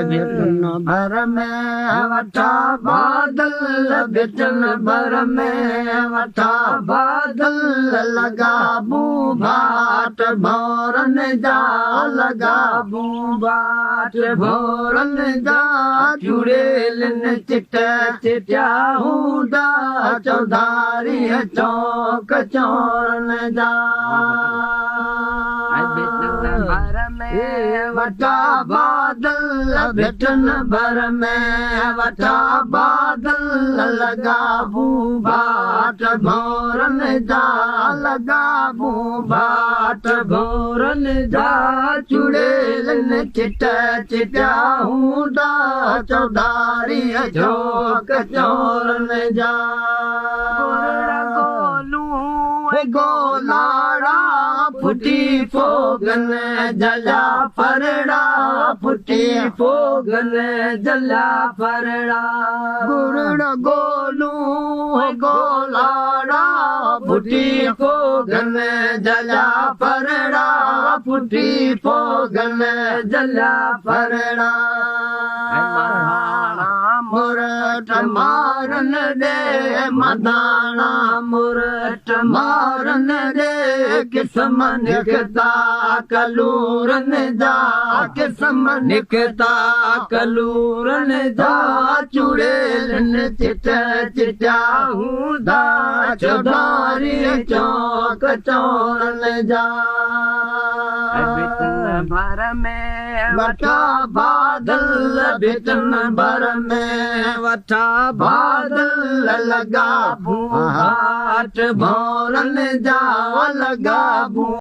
बिटन भर में वठा बादल बिटन भर में वठा बादल लगा बूबाट भोरन जा लगा बूबाट भोरन जा चुड़ेलन चिट चिट्या हूंदा चौधारी चौक चोरन जा बिटन भर में वठा बादल बिटन भर में वठा बादल लगा बूबाट भोरन जा लगा बूबाट भोरन जा चुड़ेलन चिट चिट्या हूंदा चौधारी चौक चोरन जा गोलाड़ा फुटी फोगन जला परड़ा फुटी फोगन जला परड़ा गुरुड़ गोलू गोलाड़ा फुटी फोगन जला परड़ा फुटी फोगन जला परड़ा मुरट मारन दे मदाना मुरट मारन दे किस्म निकता कलूरन जा किस्म निकता कलूरन जा चुड़ेलन चिट चिट्या हूंदा चौधारी चौक चोरन जा बिटन भर में वठा बादल बिटन भर में वठा बादल लगा बूबाट भोरन जा लगा